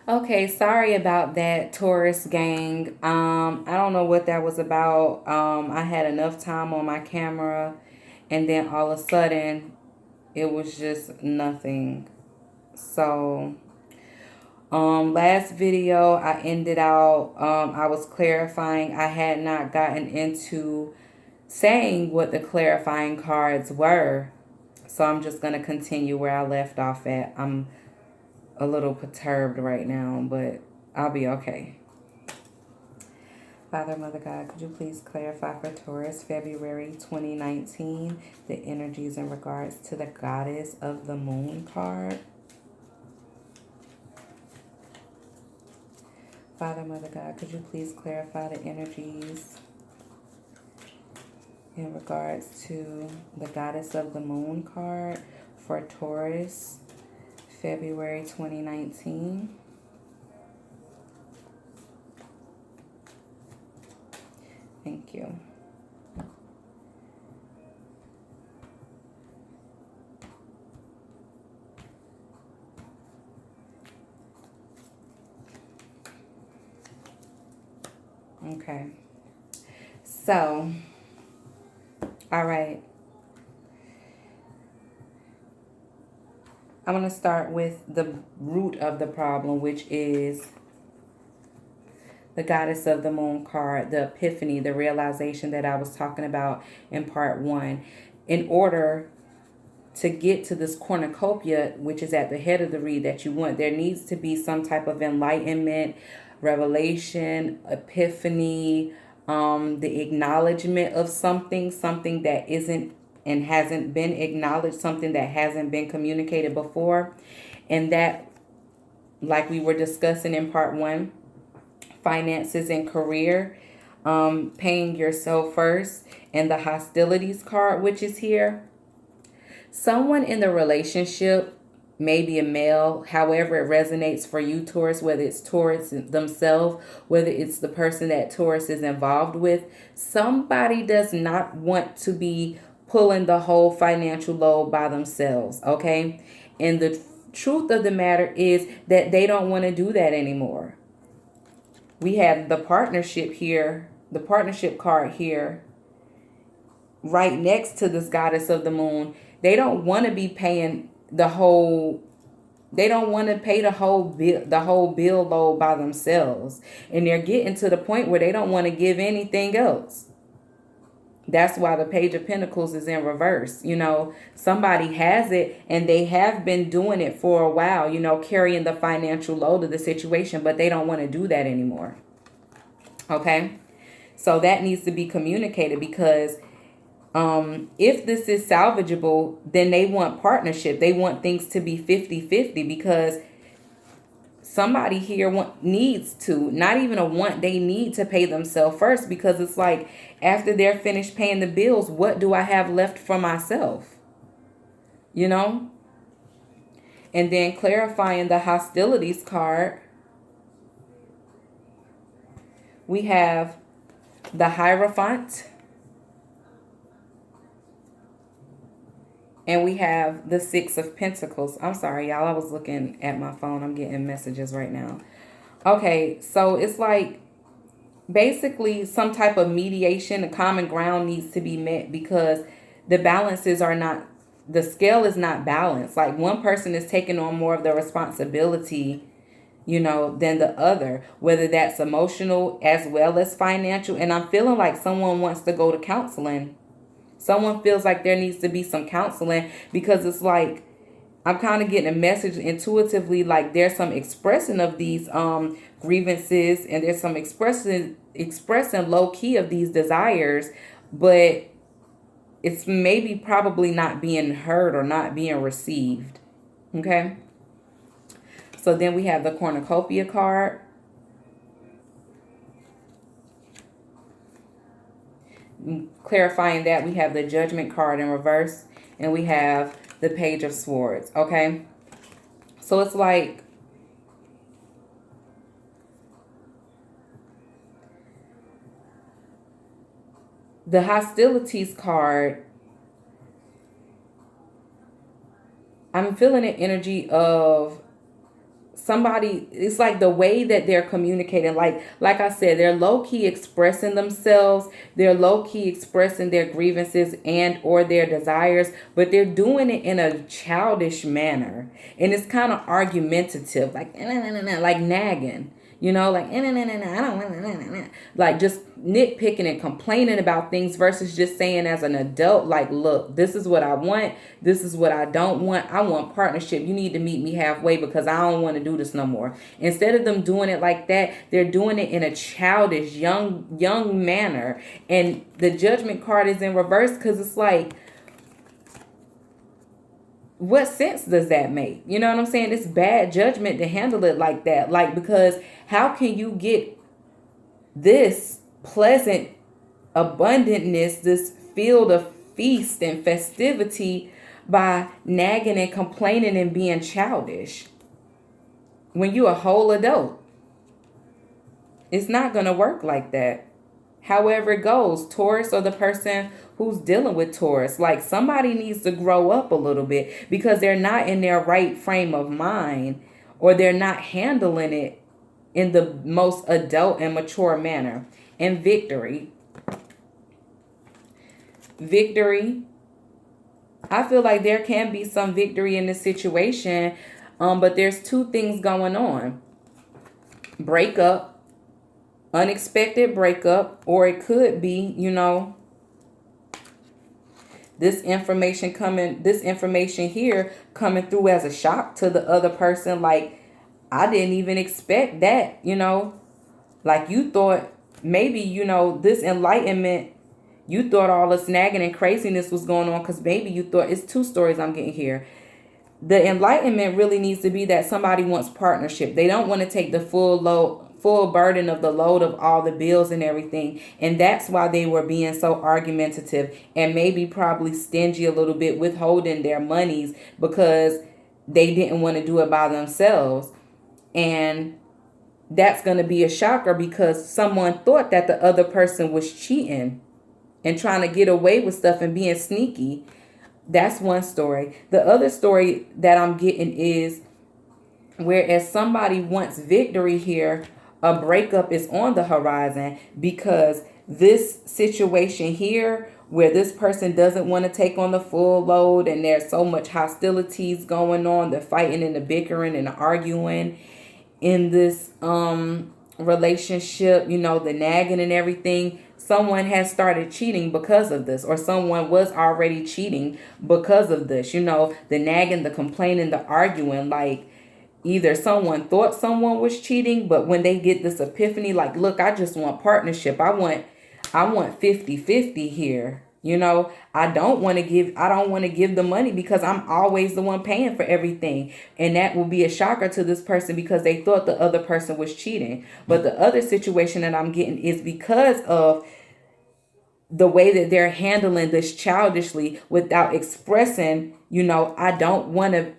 Okay, sorry about that, Taurus gang. I don't know what that was about. I had enough time on my camera, and then all of a sudden, it was just nothing. So, last video I ended out. I was clarifying. I had not gotten into saying what the clarifying cards were, so I'm just gonna continue where I left off at. I'm a little perturbed right now, but I'll be okay. Father, Mother God, could you please clarify for Taurus, February 2019, the energies in regards to the Goddess of the Moon card? Father, Mother God, could you please clarify the energies in regards to the Goddess of the Moon card for Taurus, February 2019? Thank you. Okay. So, all right. I'm going to start with the root of the problem, which is the Goddess of the Moon card, the epiphany, the realization that I was talking about in part one. In order to get to this cornucopia, which is at the head of the read that you want, there needs to be some type of enlightenment, revelation, epiphany, the acknowledgement of something that isn't and hasn't been acknowledged, something that hasn't been communicated before. And that, like we were discussing in part one, finances and career, paying yourself first, and the hostilities card, which is here. Someone in the relationship, maybe a male, however it resonates for you, Taurus, whether it's Taurus themselves, whether it's the person that Taurus is involved with, somebody does not want to be pulling the whole financial load by themselves, okay? And the truth of the matter is that they don't want to do that anymore. We have the partnership here, the partnership card here, right next to this Goddess of the Moon. They don't want to be paying the whole. They don't want to pay the whole bill load by themselves, and they're getting to the point where they don't want to give anything else. That's why the Page of Pentacles is in reverse. You know, somebody has it and they have been doing it for a while, you know, carrying the financial load of the situation, but they don't want to do that anymore. Okay? So that needs to be communicated, because if this is salvageable, then they want partnership. They want things to be 50-50, because somebody here needs to, not even a want, they need to pay themselves first, because it's like, after they're finished paying the bills, what do I have left for myself? You know? And then clarifying the hostilities card, we have the Hierophant, and we have the Six of Pentacles. I'm sorry, y'all. I was looking at my phone. I'm getting messages right now. Okay, so it's like basically some type of mediation, a common ground needs to be met, because the balances are not, the scale is not balanced. Like, one person is taking on more of the responsibility, you know, than the other, whether that's emotional as well as financial. And I'm feeling like someone wants to go to counseling. Someone feels like there needs to be some counseling, because it's like, I'm kind of getting a message intuitively, like there's some expressing of these grievances, and there's some expressing low key of these desires, but it's maybe probably not being heard or not being received. Okay. So then we have the cornucopia card. Clarifying that, we have the Judgment card in reverse, and we have the Page of Swords. Okay. So it's like, the hostilities card, I'm feeling an energy of somebody, it's like the way that they're communicating, like I said, they're low-key expressing themselves, they're low-key expressing their grievances and or their desires, but they're doing it in a childish manner, and it's kind of argumentative, like like nagging, like I don't like just nitpicking and complaining about things versus just saying as an adult, like, look, this is what I want, this is what I don't want. I want partnership. You need to meet me halfway because I don't want to do this no more. Instead of them doing it like that, they're doing it in a childish, young manner. And the Judgment card is in reverse because it's like, what sense does that make? You know what I'm saying? It's bad judgment to handle it like that. Like, because how can you get this pleasant abundantness, this field of feast and festivity by nagging and complaining and being childish when you're a whole adult? It's not going to work like that. However it goes, Taurus or the person who's dealing with Taurus, like, somebody needs to grow up a little bit because they're not in their right frame of mind, or they're not handling it in the most adult and mature manner. And victory, I feel like there can be some victory in this situation, but there's two things going on. Breakup, unexpected breakup, or it could be, this information here coming through as a shock to the other person. Like, I didn't even expect that, like, you thought maybe, this enlightenment, you thought all this nagging and craziness was going on because maybe you thought, it's two stories I'm getting here. The enlightenment really needs to be that somebody wants partnership. They don't want to take the full burden of the load of all the bills and everything. And that's why they were being so argumentative and maybe probably stingy a little bit, withholding their monies because they didn't want to do it by themselves. And that's going to be a shocker because someone thought that the other person was cheating and trying to get away with stuff and being sneaky. That's one story. The other story that I'm getting is, whereas somebody wants victory here, a breakup is on the horizon because this situation here where this person doesn't want to take on the full load and there's so much hostilities going on, the fighting and the bickering and the arguing in this relationship, the nagging and everything. Someone has started cheating because of this, or someone was already cheating because of this. The nagging, the complaining, the arguing, like, either someone thought someone was cheating, but when they get this epiphany, like, look, I just want partnership. I want 50-50 here. I don't want to give the money because I'm always the one paying for everything. And that will be a shocker to this person because they thought the other person was cheating. But the other situation that I'm getting is because of the way that they're handling this childishly without expressing, I don't want to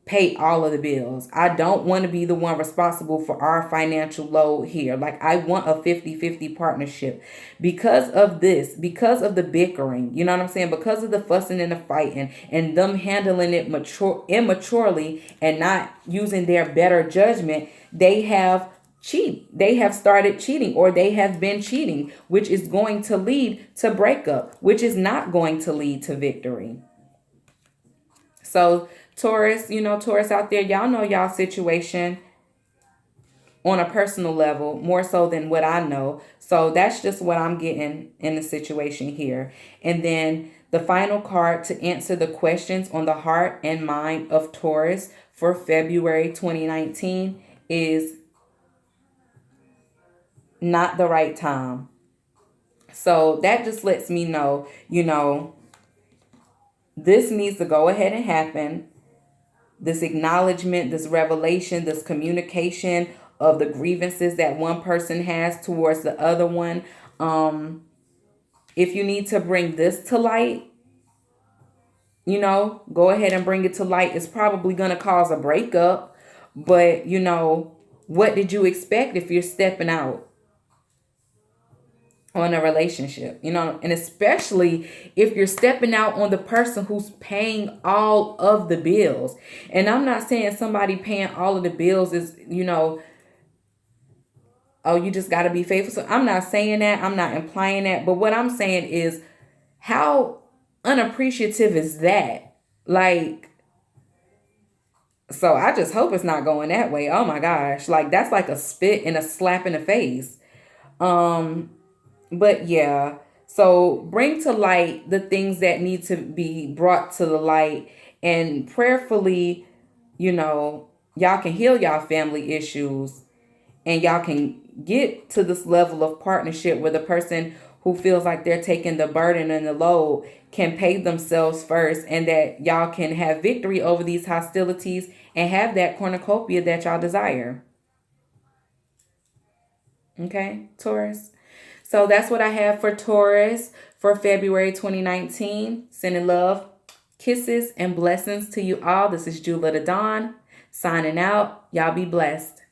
pay all of the bills. I don't want to be the one responsible for our financial load here. Like, I want a 50-50 partnership. Because of this, because of the bickering, you know what I'm saying? Because of the fussing and the fighting and them handling it immaturely and not using their better judgment, they have started cheating, or they have been cheating, which is going to lead to breakup, which is not going to lead to victory. So Taurus, Taurus out there, y'all know y'all situation on a personal level more so than what I know. So that's just what I'm getting in the situation here. And then the final card to answer the questions on the heart and mind of Taurus for February 2019 is not the right time. So that just lets me know, this needs to go ahead and happen. This acknowledgement, this revelation, this communication of the grievances that one person has towards the other one. If you need to bring this to light, go ahead and bring it to light. It's probably going to cause a breakup, but what did you expect if you're stepping out on a relationship, you know, and especially if you're stepping out on the person who's paying all of the bills. And I'm not saying somebody paying all of the bills is, you know, oh, you just got to be faithful. So I'm not saying that. I'm not implying that. But what I'm saying is, how unappreciative is that? Like, so I just hope it's not going that way. Oh my gosh. Like, that's like a spit and a slap in the face. But yeah, so bring to light the things that need to be brought to the light, and prayerfully, you know, y'all can heal y'all family issues, and y'all can get to this level of partnership where the person who feels like they're taking the burden and the load can pay themselves first, and that y'all can have victory over these hostilities and have that cornucopia that y'all desire. Okay, Taurus. So that's what I have for Taurus for February 2019. Sending love, kisses, and blessings to you all. This is Jula the Dawn signing out. Y'all be blessed.